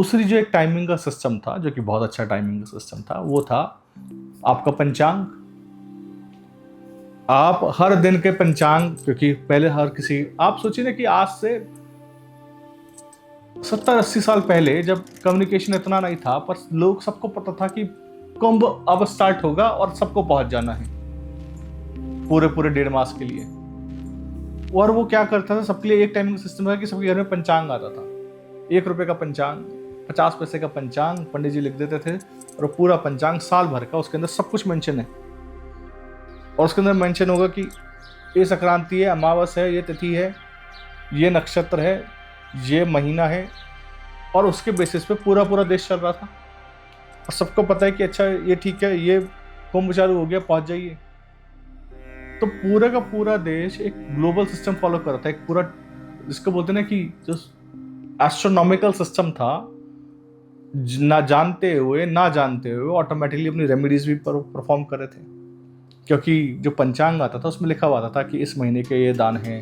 दूसरी जो एक टाइमिंग का सिस्टम था, जो कि बहुत अच्छा टाइमिंग का सिस्टम था, वो था आपका पंचांग। आप हर दिन के पंचांग, क्योंकि पहले हर किसी, आप सोचिए ना कि आज से 70-80 साल पहले जब कम्युनिकेशन इतना नहीं था, पर लोग, सबको पता था कि कुंभ अब स्टार्ट होगा और सबको पहुंच जाना है पूरे पूरे 1.5 मास के लिए। और वो क्या करता था, सबके लिए एक टाइमिंग सिस्टम था कि सबके घर में पंचांग आता था। 1 रुपए का पंचांग, 50 पैसे का पंचांग पंडित जी लिख देते थे, और पूरा पंचांग साल भर का, उसके अंदर सब कुछ मेंशन है। और उसके अंदर मेंशन होगा कि ये संक्रांति है, अमावस है, ये तिथि है, ये नक्षत्र है, ये महीना है। और उसके बेसिस पे पूरा पूरा देश चल रहा था, और सबको पता है कि अच्छा ये ठीक है, ये कुंभ चालू हो गया, पहुंच जाइए। तो पूरा का पूरा देश एक ग्लोबल सिस्टम फॉलो कर रहा था, एक पूरा, जिसको बोलते हैं ना कि जो एस्ट्रोनॉमिकल सिस्टम था, ना जानते हुए ऑटोमेटिकली अपनी रेमेडीज भी परफॉर्म कर रहे थे। क्योंकि जो पंचांग आता था उसमें लिखा हुआ था कि इस महीने के ये दान हैं,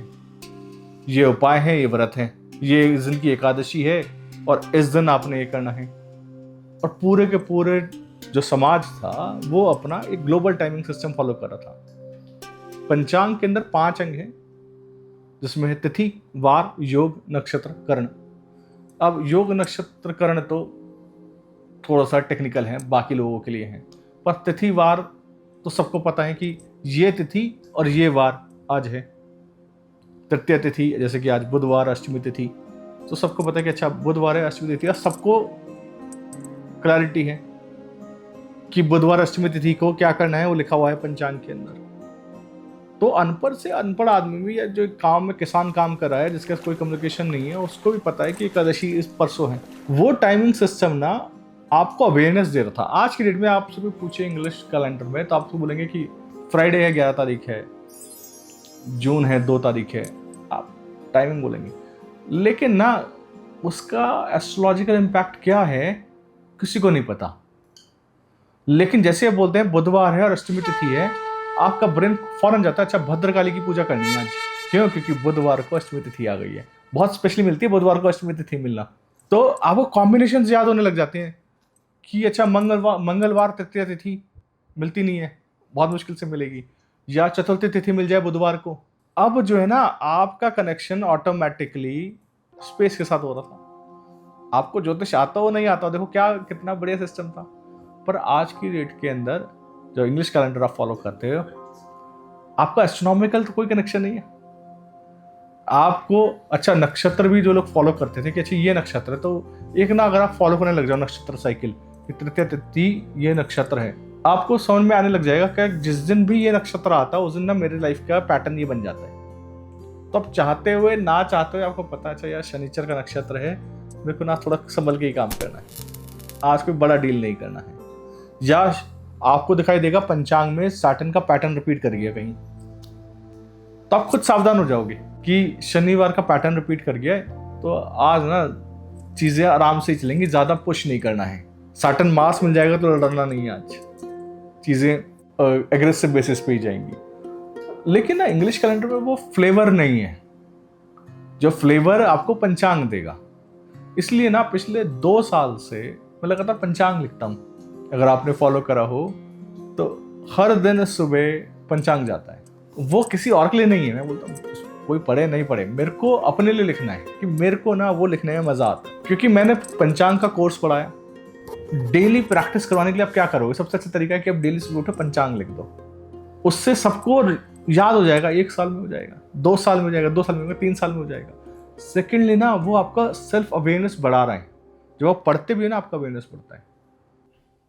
ये उपाय हैं, ये व्रत हैं, ये इस दिन की एकादशी है, और इस दिन आपने ये करना है। और पूरे के पूरे जो समाज था वो अपना एक ग्लोबल टाइमिंग सिस्टम फॉलो कर रहा था। पंचांग के अंदर 5 अंग हैं, जिसमें है तिथि, वार, योग, नक्षत्र, कर्ण। अब योग, नक्षत्र, कर्ण तो थोड़ा सा टेक्निकल है, बाकी लोगों के लिए है, पर तिथि वार तो सबको पता है कि ये तिथि और ये वार आज है। तृतीय तिथि, जैसे कि आज बुधवार, अष्टमी तिथि, तो सबको पता है कि अच्छा बुधवार है, अष्टमी तिथि, और सबको क्लैरिटी है कि बुधवार अष्टमी तिथि को क्या करना है, वो लिखा हुआ है पंचांग के अंदर। तो अनपढ़ से अनपढ़ आदमी भी, या जो काम में किसान काम कर रहा है, जिसके पास कोई कम्युनिकेशन नहीं है, उसको भी पता है कि एकादशी इस परसों है। वो टाइमिंग सिस्टम ना आपको अवेयरनेस दे रहा था। आज की डेट में आपसे भी पूछे इंग्लिश कैलेंडर में, तो आपको बोलेंगे कि फ्राइडे है, 11 तारीख है, जून है, 2 तारीख है, आप टाइमिंग बोलेंगे। लेकिन ना उसका एस्ट्रोलॉजिकल इम्पैक्ट क्या है किसी को नहीं पता। लेकिन जैसे आप बोलते हैं बुधवार है और अष्टमी तिथि है, आपका ब्रेन फौरन जाता है अच्छा भद्रकाली की पूजा करनी है आज। क्यों? क्योंकि बुधवार को अष्टमी तिथि आ गई है। बहुत स्पेशली मिलती है बुधवार को अष्टमी तिथि मिलना। तो आपको कॉम्बिनेशन याद होने लग जाते हैं कि अच्छा मंगलवार तृतीय तिथि मिलती नहीं है, बहुत मुश्किल से मिलेगी, या चतुर्थी तिथि मिल जाए बुधवार को। अब जो है ना, आपका कनेक्शन ऑटोमेटिकली स्पेस के साथ हो रहा था। आपको ज्योतिष आता हो नहीं आता हो, देखो क्या कितना बढ़िया सिस्टम था। पर आज की डेट के अंदर जो इंग्लिश कैलेंडर आप फॉलो करते हो, आपका एस्ट्रोनॉमिकल तो कोई कनेक्शन नहीं है। आपको अच्छा नक्षत्र भी जो लोग फॉलो करते थे कि अच्छा ये नक्षत्र है, तो एक ना अगर आप फॉलो करने लग जाओ नक्षत्र साइकिल, तृतीय तिथि ये नक्षत्र है, आपको समझ में आने लग जाएगा कि जिस दिन भी ये नक्षत्र आता है उस दिन ना मेरी लाइफ का पैटर्न ये बन जाता है। तो आप चाहते हुए ना चाहते हुए आपको पता है अच्छा यार शनिचर का नक्षत्र है, मेरे को ना थोड़ा संभल के ही काम करना है, आज कोई बड़ा डील नहीं करना है। या आपको दिखाई देगा पंचांग में सैटर्न का पैटर्न रिपीट कर गया कहीं, तो आप खुद सावधान हो जाओगे कि शनिवार का पैटर्न रिपीट कर गया है, तो आज ना चीजें आराम से ही चलेंगी, ज्यादा पुश नहीं करना है। सैटर्न मास मिल जाएगा तो डरना नहीं है, आज चीजें एग्रेसिव बेसिस पे ही जाएंगी। लेकिन ना इंग्लिश कैलेंडर में वो फ्लेवर नहीं है जो फ्लेवर आपको पंचांग देगा। इसलिए ना पिछले 2 साल से मैं लगातार पंचांग लिखता हूँ। अगर आपने फॉलो करा हो तो हर दिन सुबह पंचांग जाता है। वो किसी और के लिए नहीं है, मैं बोलता हूँ कोई पढ़े नहीं पढ़े, मेरे को अपने लिए लिखना है कि मेरे को ना वो लिखने में मजा आता है। क्योंकि मैंने पंचांग का कोर्स पढ़ाया। डेली प्रैक्टिस करवाने के लिए आप क्या करोगे, सबसे अच्छा तरीका है कि आप डेली सुबह उठो पंचांग लिख दो, उससे सबको याद हो जाएगा। 1 साल में हो जाएगा, 2 साल में हो जाएगा, 2 साल में हो जाएगा, 3 साल में हो जाएगा। सेकेंडली ना वो आपका सेल्फ अवेयरनेस बढ़ा रहा है। जब आप पढ़ते भी है ना, आपका अवेयरनेस बढ़ता है।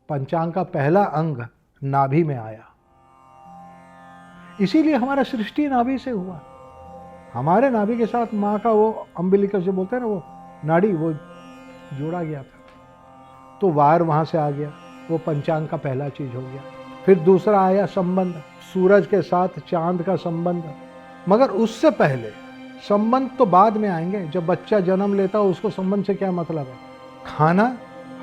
पंचांग का पहला अंग नाभि में आया, इसीलिए हमारा सृष्टि नाभि से हुआ। हमारे नाभि के साथ माँ का वो अम्बिलिकस जो बोलते हैं ना, वो नाड़ी, वो जोड़ा गया था। तो वार वहाँ से आ गया, वो पंचांग का पहला चीज हो गया। फिर दूसरा आया संबंध, सूरज के साथ चांद का संबंध। मगर उससे पहले संबंध तो बाद में आएंगे। जब बच्चा जन्म लेता है उसको संबंध से क्या मतलब है? खाना,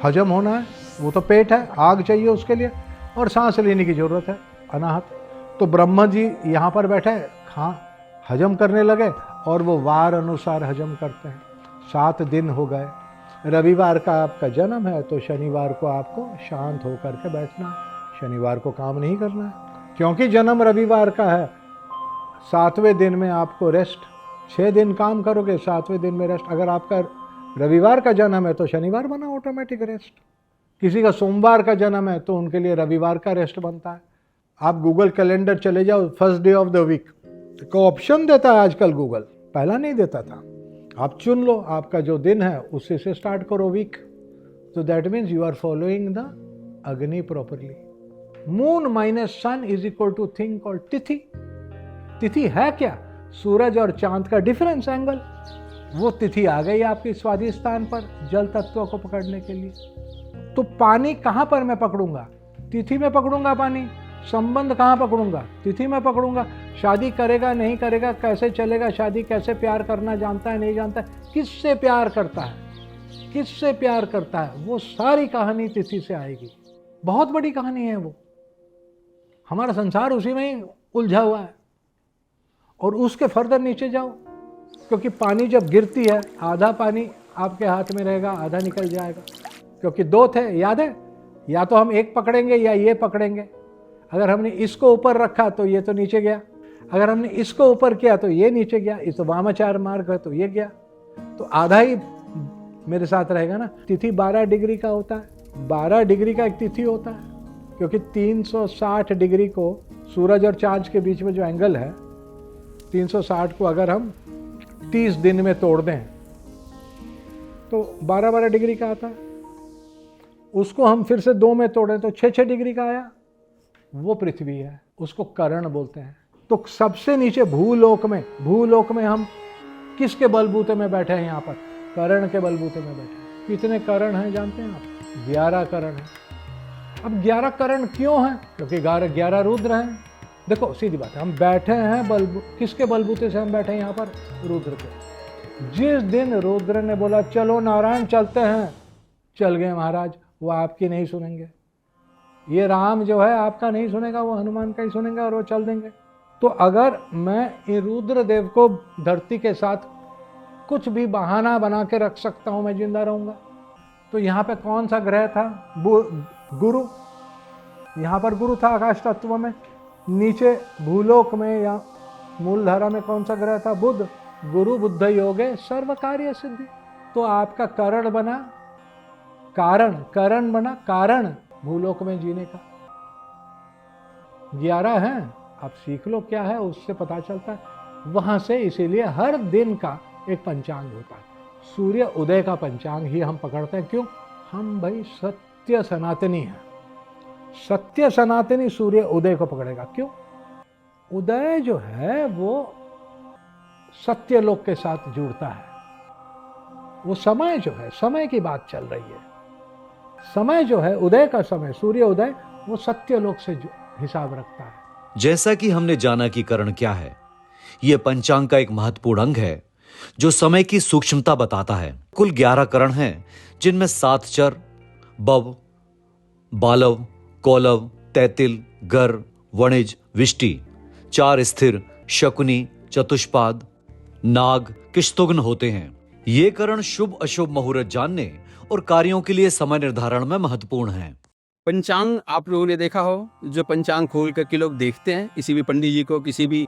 हजम होना है, वो तो पेट है, आग चाहिए उसके लिए, और सांस लेने की जरूरत है, अनाहत। तो ब्रह्मा जी यहाँ पर बैठे हजम करने लगे, और वो वार अनुसार हजम करते हैं। 7 दिन हो गए, रविवार का आपका जन्म है तो शनिवार को आपको शांत होकर के बैठना है, शनिवार को काम नहीं करना है। क्योंकि जन्म रविवार का है, 7वें दिन में आपको रेस्ट, 6 दिन काम करोगे, 7वें दिन में रेस्ट। अगर आपका रविवार का जन्म है तो शनिवार बना ऑटोमेटिक रेस्ट। किसी का सोमवार का जन्म है तो उनके लिए रविवार का रेस्ट बनता है। आप गूगल कैलेंडर चले जाओ, first day of the week का ऑप्शन देता है आजकल गूगल, पहला नहीं देता था। आप चुन लो आपका जो दिन है, उसी से स्टार्ट करो वीक। तो that means you are following the Agni properly. Moon minus sun is equal to thing called tithi. तिथि है क्या? सूरज और चांद का डिफरेंस एंगल। वो तिथि आ गई आपकी स्वादिष्टान पर जल तत्व को पकड़ने के लिए। तो पानी कहाँ पर मैं पकड़ूंगा? तिथि में पकड़ूंगा पानी। संबंध कहाँ पकड़ूंगा? तिथि में पकड़ूंगा। शादी करेगा नहीं करेगा, कैसे चलेगा शादी, कैसे प्यार करना जानता है नहीं जानता है, किससे प्यार करता है, किससे प्यार करता है, वो सारी कहानी तिथि से आएगी। बहुत बड़ी कहानी है वो। हमारा संसार उसी में ही उलझा हुआ है। और उसके फर्दर नीचे जाओ, क्योंकि पानी जब गिरती है, आधा पानी आपके हाथ में रहेगा, आधा निकल जाएगा। क्योंकि 2 थे, याद है? या तो हम एक पकड़ेंगे या ये पकड़ेंगे। अगर हमने इसको ऊपर रखा तो ये तो नीचे गया, अगर हमने इसको ऊपर किया तो ये नीचे गया। इस तो वामाचार मार्ग है तो ये गया, तो आधा ही मेरे साथ रहेगा ना। तिथि 12 डिग्री का होता है, 12 डिग्री का एक तिथि होता है। क्योंकि 360 डिग्री को सूरज और चांद के बीच में जो एंगल है, 360 को अगर हम 30 दिन में तोड़ दें तो 12-12 डिग्री का आता है। उसको हम फिर से 2 में तोड़ें तो 6-6 डिग्री का आया। वो पृथ्वी है, उसको करण बोलते हैं। तो सबसे नीचे भूलोक में हम किसके बलबूते में बैठे हैं? यहाँ पर करण के बलबूते में बैठे हैं। कितने करण हैं जानते हैं आप? 11 करण हैं। अब 11 करण क्यों हैं? क्योंकि 11 रुद्र हैं। देखो सीधी बात है, हम बैठे हैं किसके बलबूते से हम बैठे हैं यहाँ पर? रुद्र के। जिस दिन रुद्र ने बोला चलो नारायण चलते हैं, चल गए महाराज। वो आपकी नहीं सुनेंगे। ये राम जो है आपका नहीं सुनेगा, वो हनुमान का ही सुनेगा और वो चल देंगे। तो अगर मैं ये रुद्र देव को धरती के साथ कुछ भी बहाना बना के रख सकता हूं, मैं जिंदा रहूंगा। तो यहाँ पे कौन सा ग्रह था? गुरु। यहाँ पर गुरु था आकाश तत्व में। नीचे भूलोक में या मूलधारा में कौन सा ग्रह था? बुध। गुरु बुद्ध योगे सर्व कार्य सिद्धि। तो आपका करण बना करण बना कारण भूलोक में जीने का। 11 हैं, आप सीख लो क्या है, उससे पता चलता है वहां से। इसीलिए हर दिन का एक पंचांग होता है। सूर्य उदय का पंचांग ही हम पकड़ते हैं। क्यों? हम भाई सत्य सनातनी हैं। सत्य सनातनी सूर्य उदय को पकड़ेगा। क्यों? उदय जो है वो सत्य लोक के साथ जुड़ता है। वो समय जो है, समय की बात चल रही है। समय जो है, उदय का समय, सूर्य उदय, वो सत्य लोक से हिसाब रखता है। जैसा कि हमने जाना कि करण क्या है, यह पंचांग का एक महत्वपूर्ण अंग है जो समय की सूक्ष्मता बताता है। कुल 11 करण हैं, जिनमें 7 चर, बव, बालव, कौलव, तैतिल, गर, वणिज, विष्टि, 4 स्थिर, शकुनी, चतुष्पाद, नाग, किष्तुग्न होते हैं। ये करण शुभ अशुभ मुहूर्त जानने और कार्यों के लिए समय निर्धारण में महत्वपूर्ण है। पंचांग आप लोगों ने देखा हो, जो पंचांग खोल करके लोग देखते हैं, किसी भी पंडित जी को, किसी भी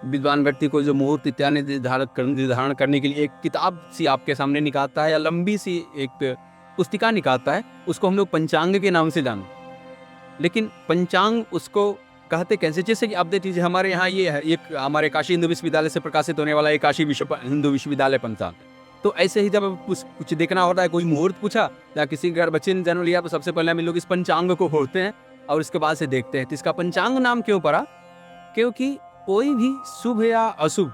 विद्वान व्यक्ति को जो मुहूर्त इत्यादि निर्धारण करने के लिए एक किताब सी आपके सामने निकालता है या लंबी सी एक पुस्तिका निकालता है, उसको हम लोग पंचांग के नाम से जानते। लेकिन पंचांग उसको कहते कैसे? जैसे कि आप देख लीजिए, हमारे यहाँ ये है, एक हमारे काशी हिंदू विश्वविद्यालय से प्रकाशित होने वाला एक काशी हिंदू विश्वविद्यालय पंचांग। तो ऐसे ही जब कुछ देखना होता है, कोई मुहूर्त पूछा या किसी घर बच्चे ने जन्म लिया, तो सबसे पहले हम लोग इस पंचांग को खोलते हैं और उसके बाद से देखते हैं। तो इसका पंचांग नाम क्यों पड़ा? क्योंकि कोई भी शुभ या अशुभ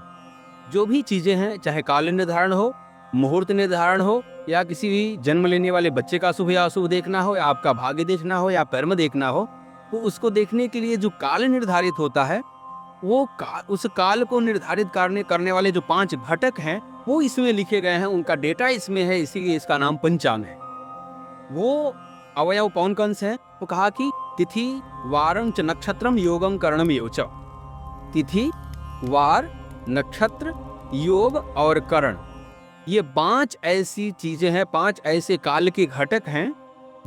जो भी चीज़ें हैं, चाहे काल निर्धारण हो, मुहूर्त निर्धारण हो, या किसी भी जन्म लेने वाले बच्चे का शुभ या अशुभ देखना हो, या आपका भाग्य देखना हो, या कर्म देखना हो, तो उसको देखने के लिए जो काल निर्धारित होता है, वो उस काल को निर्धारित करने वाले जो 5 घटक हैं वो इसमें लिखे गए हैं, उनका डेटा इसमें है, इसीलिए इसका नाम पंचांग है। वो अवयव कौन कौन से हैं? वो कहा कि तिथि वारं च नक्षत्रम योगम करणम योच। तिथि, वार, नक्षत्र, योग और करण, ये 5 ऐसी चीजें हैं, 5 ऐसे काल के घटक हैं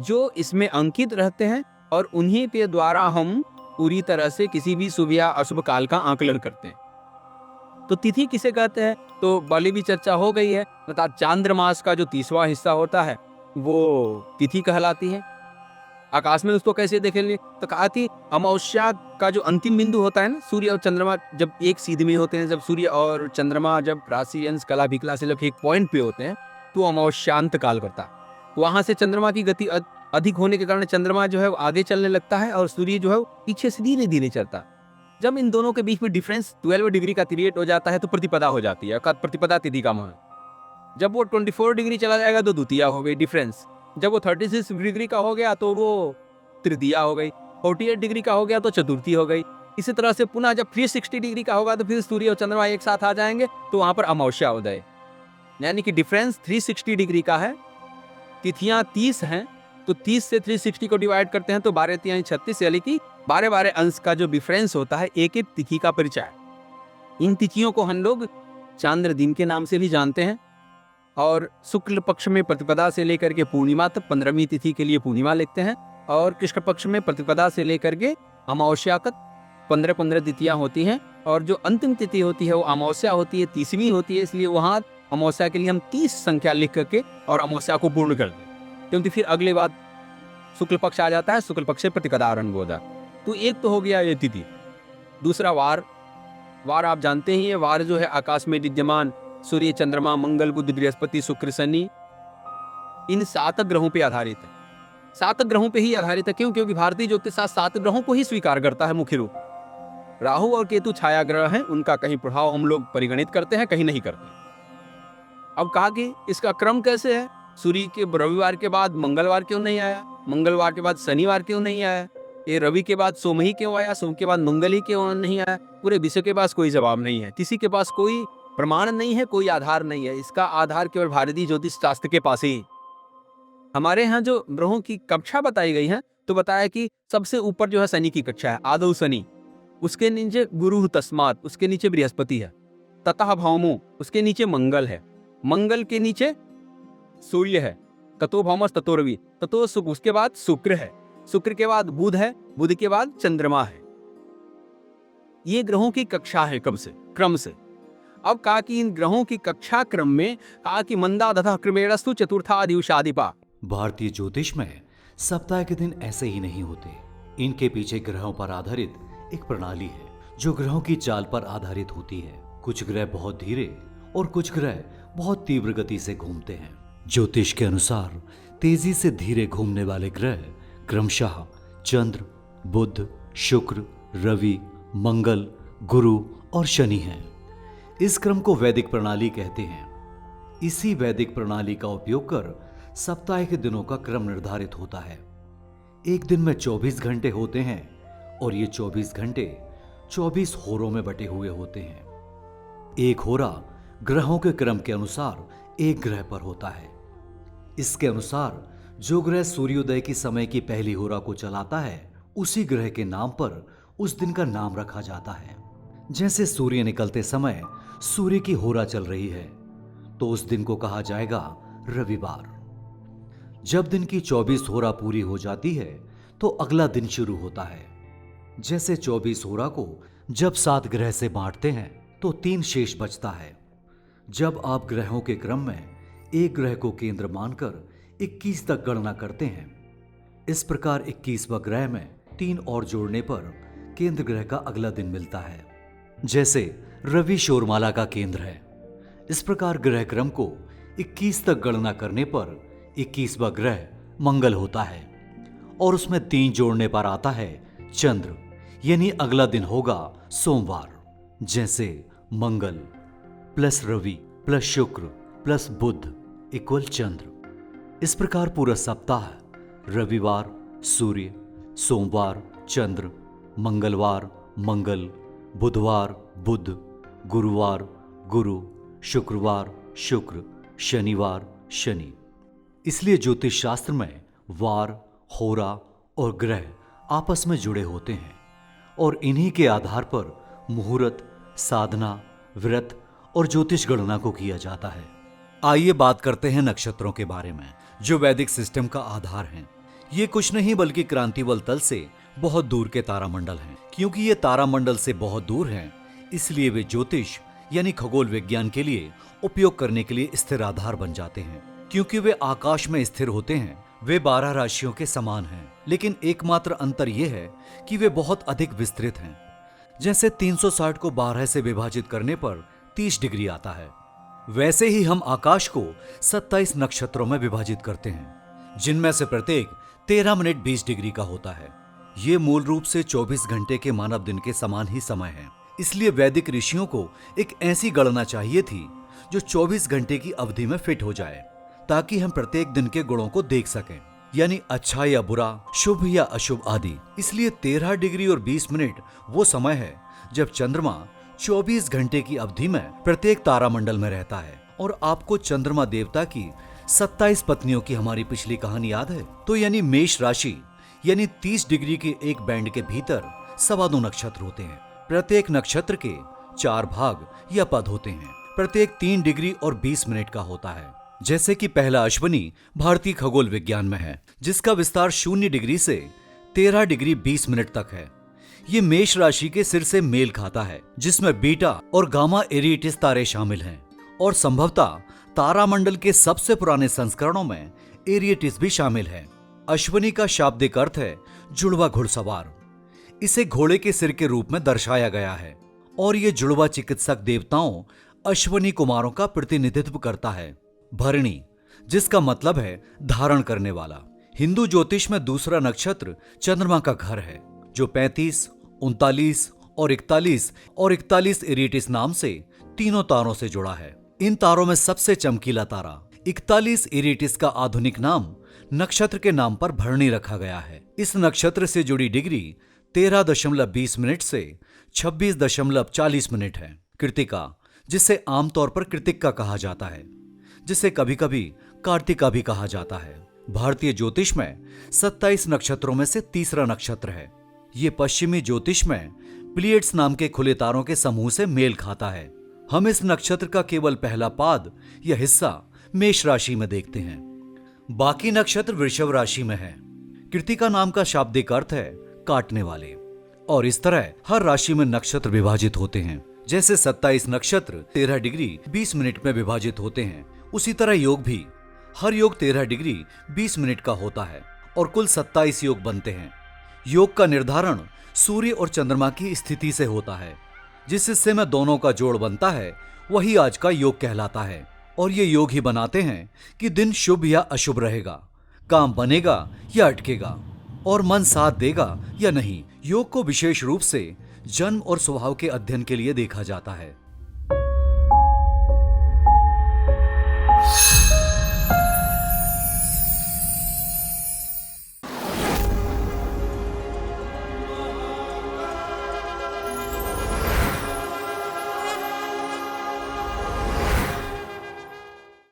जो इसमें अंकित रहते हैं और उन्हीं के द्वारा हम पूरी तरह से किसी भी शुभ या अशुभ काल का आकलन करते हैं। तो तिथि किसे कहते हैं, तो वाली भी चर्चा हो गई है। अर्थात चांद्रमास का जो 30वां हिस्सा होता है वो तिथि कहलाती है। आकाश में उसको कैसे देखेंगे, तो कहा थी अमावस्या का जो अंतिम बिंदु होता है ना, सूर्य और चंद्रमा जब एक सीध में होते हैं, जब सूर्य और चंद्रमा जब राशि अंश कला भिकला से जब एक पॉइंट पे होते हैं तो अमावस्यांत काल करता है। वहां से चंद्रमा की गति अधिक होने के कारण चंद्रमा जो है वो आगे चलने लगता है और सूर्य जो है वो पीछे से धीरे धीरे चलता है। जब इन दोनों के बीच में डिफरेंस 12 डिग्री का क्रिएट हो जाता है तो प्रतिपदा हो जाती है, प्रतिपदा तिथि का मान। जब वो 24 डिग्री चला जाएगा तो द्वितीया हो गई डिफरेंस। जब वो 36 डिग्री का हो गया तो वो तृतीया हो गई, 48 डिग्री का हो गया तो चतुर्थी हो गई। इसी तरह से पुनः जब 360 डिग्री का होगा तो फिर सूर्य और चंद्रमा एक साथ आ जाएंगे तो वहां पर अमावस्या उदय, यानी कि डिफरेंस 360 डिग्री का है। तिथियां 30 हैं तो 30 से 360 को डिवाइड करते हैं तो 12 तिहाई 36, यानी कि 12 अंश का जो डिफरेंस होता है एक एक तिथि का परिचय। इन तिथियों को हम लोग चांद्र दिन के नाम से भी जानते हैं और शुक्ल पक्ष में प्रतिपदा से लेकर के पूर्णिमा तक 15वीं तिथि के लिए पूर्णिमा लिखते हैं और कृष्ण पक्ष में प्रतिपदा से लेकर के अमावस्या तक 15 तिथियां होती हैं और जो अंतिम तिथि होती है वो अमावस्या होती है, 30वीं होती है। इसलिए वहाँ अमावस्या के लिए हम 30 संख्या लिख करके और अमावस्या को पूर्ण कर दें, क्योंकि फिर अगले बाद शुक्ल पक्ष आ जाता है, शुक्ल पक्ष से प्रतिपदा आरंभ हो जाता है। तो एक तो हो गया ये तिथि। दूसरा वार। वार आप जानते ही है, वार जो है आकाश में विद्यमान सूर्य, चंद्रमा, मंगल, बुध, बृहस्पति, शुक्र, शनि, इन 7 ग्रहों पे आधारित है। 7 ग्रहों पे ही आधारित है। क्यों? क्योंकि भारतीय ज्योतिष शास्त्र 7 ग्रहों को ही स्वीकार करता है मुख्य रूप। राहु और केतु छाया ग्रह हैं, उनका कहीं प्रभाव हम लोग परिगणित करते हैं, कहीं नहीं करते। अब कहा कि इसका क्रम कैसे है, सूर्य के रविवार के बाद मंगलवार क्यों नहीं आया, मंगलवार के बाद शनिवार क्यों नहीं आया, ये रवि के बाद सोम ही क्यों आया, सोम के बाद मंगल ही क्यों नहीं आया। पूरे विश्व के पास कोई जवाब नहीं है, किसी के पास कोई प्रमाण नहीं है, कोई आधार नहीं है। इसका आधार केवल भारतीय ज्योतिष शास्त्र के पास ही। हमारे यहाँ जो ग्रहों की कक्षा बताई गई है तो बताया कि सबसे ऊपर जो है शनि की कक्षा है, आदौ शनि, उसके नीचे गुरु तस्मात्, उसके नीचे बृहस्पति है, ततः भौमो, उसके नीचे मंगल है, मंगल के नीचे सूर्य है, ततो भौमस ततो रवि, ततो उसके बाद शुक्र है, शुक्र के बाद बुध है, बुध के बाद चंद्रमा है। ये ग्रहों की कक्षा है कब से, क्रम से। अब कहा कि इन ग्रहों की कक्षा क्रम में कहा कि मंदा दधा क्रमेणस्तु चतुर्थादिवसादिपा। भारतीय ज्योतिष में सप्ताह के दिन ऐसे ही नहीं होते। इनके पीछे ग्रहों पर आधारित एक प्रणाली है जो ग्रहों की चाल पर आधारित होती है। कुछ ग्रह बहुत धीरे और कुछ ग्रह बहुत तीव्र गति से घूमते हैं। ज्योतिष के अनुसार तेजी से धीरे घूमने वाले ग्रह क्रमशः चंद्र, बुध, शुक्र, रवि, मंगल, गुरु और शनि हैं। इस क्रम को वैदिक प्रणाली कहते हैं। इसी वैदिक प्रणाली का उपयोग कर सप्ताह के दिनों का क्रम निर्धारित होता है। एक दिन में 24 घंटे होते हैं और ये 24 घंटे 24 होरों में बटे हुए होते हैं। एक होरा ग्रहों के क्रम के अनुसार एक ग्रह पर होता है। इसके अनुसार जो ग्रह सूर्योदय की समय की पहली होरा को चलाता है उसी ग्रह के नाम पर उस दिन का नाम रखा जाता है। जैसे सूर्य निकलते समय सूर्य की होरा चल रही है तो उस दिन को कहा जाएगा रविवार। जब दिन की 24 होरा पूरी हो जाती है तो अगला दिन शुरू होता है। जैसे 24 होरा को जब 7 ग्रह से बांटते हैं तो 3 शेष बचता है। जब आप ग्रहों के क्रम में एक ग्रह को केंद्र मानकर 21 तक गणना करते हैं, इस प्रकार 21वां ग्रह में 3 और जोड़ने पर केंद्र ग्रह का अगला दिन मिलता है। जैसे रवि शोरमाला का केंद्र है, इस प्रकार ग्रह क्रम को 21 तक गणना करने पर 21वां ग्रह मंगल होता है और उसमें 3 जोड़ने पर आता है चंद्र, यानी अगला दिन होगा सोमवार। जैसे मंगल प्लस रवि प्लस शुक्र प्लस बुध इक्वल चंद्र। इस प्रकार पूरा सप्ताह रविवार सूर्य, सोमवार चंद्र, मंगलवार मंगल, बुधवार बुध, गुरुवार गुरु, शुक्रवार शुक्र, शनिवार शनि। इसलिए ज्योतिष शास्त्र में वार, होरा और ग्रह आपस में जुड़े होते हैं और इन्हीं के आधार पर मुहूर्त, साधना, व्रत और ज्योतिष गणना को किया जाता है। आइए बात करते हैं नक्षत्रों के बारे में, जो वैदिक सिस्टम का आधार हैं। ये कुछ नहीं बल्कि क्रांतिवल तल से बहुत दूर के तारामंडल हैं। क्योंकि ये तारामंडल से बहुत दूर हैं, इसलिए वे ज्योतिष यानी खगोल विज्ञान के लिए उपयोग करने के लिए स्थिर आधार बन जाते हैं। क्योंकि वे आकाश में स्थिर होते हैं, वे 12 राशियों के समान हैं। लेकिन एकमात्र अंतर यह है कि वे बहुत अधिक विस्तृत हैं। जैसे 360 को 12 से विभाजित करने पर 30 डिग्री आता है, वैसे ही हम आकाश को 27 नक्षत्रों में विभाजित करते हैं, जिनमें से प्रत्येक 13 मिनट 20 डिग्री का होता है। ये मूल रूप से 24 घंटे के मानव दिन के समान ही समय है। इसलिए वैदिक ऋषियों को एक ऐसी गणना चाहिए थी जो 24 घंटे की अवधि में फिट हो जाए, ताकि हम प्रत्येक दिन के गुणों को देख सकें, यानी अच्छा या बुरा, शुभ या अशुभ आदि। इसलिए 13 डिग्री और 20 मिनट वो समय है जब चंद्रमा 24 घंटे की अवधि में प्रत्येक तारामंडल में रहता है। और आपको चंद्रमा देवता की 27 पत्नियों की हमारी पिछली कहानी याद है? तो यानी मेष राशि यानी 30 डिग्री के एक बैंड के भीतर 2.25 नक्षत्र होते हैं। प्रत्येक नक्षत्र के 4 भाग या पद होते हैं। प्रत्येक 3 डिग्री और 20 मिनट का होता है। जैसे कि पहला अश्विनी भारतीय खगोल विज्ञान में है, जिसका विस्तार 0 डिग्री से 13 डिग्री 20 मिनट तक है। ये मेष राशि के सिर से मेल खाता है, जिसमें बीटा और गामा एरिएटिस तारे शामिल हैं। और संभवतः तारामंडल के सबसे पुराने संस्करणों में एरिएटिस भी शामिल है। अश्विनी का शाब्दिक अर्थ है जुड़वा घुड़सवार। इसे घोड़े के सिर के रूप में दर्शाया गया है। और ये जुड़वा चिकित्सक देवताओं अश्विनी कुमारों का प्रतिनिधित्व करता है। भरणी, जिसका मतलब है धारण करने वाला। हिंदू ज्योतिष में दूसरा नक्षत्र चंद्रमा का घर है, जो 35, 39 और 41 एरिएटिस नाम से तीनों तारों से जुड़ा है। इन तारों में सबसे चमकीला तारा 41 एरिएटिस का आधुनिक नाम नक्षत्र के नाम पर भरणी रखा गया है। इस नक्षत्र से जुड़ी डिग्री 13.20 मिनट से 26.40 मिनट है। कृतिका, जिसे आमतौर पर कृतिका कहा जाता है, जिसे कभी कभी कार्तिका भी कहा जाता है, भारतीय ज्योतिष में 27 नक्षत्रों में से तीसरा नक्षत्र है। ये पश्चिमी ज्योतिष में प्लीएड्स नाम के खुले तारों के समूह से मेल खाता है। हम इस नक्षत्र का केवल पहला पाद या हिस्सा मेष राशि में देखते हैं। बाकी नक्षत्र वृषभ राशि में है। कृतिका नाम का शाब्दिक अर्थ है काटने वाले। और इस तरह हर राशि में नक्षत्र विभाजित होते हैं। जैसे 27 नक्षत्र 13 डिग्री 20 मिनट में विभाजित होते हैं, उसी तरह योग भी हर योग 13 डिग्री 20 मिनट का होता है और कुल 27 योग बनते हैं। योग का निर्धारण सूर्य और चंद्रमा की स्थिति से होता है। जिस हिस्से में दोनों का जोड़ बनता है वही आज का योग कहलाता है। और ये योग ही बनाते हैं कि दिन शुभ या अशुभ रहेगा, काम बनेगा या अटकेगा, और मन साथ देगा या नहीं। योग को विशेष रूप से जन्म और स्वभाव के अध्ययन के लिए देखा जाता है।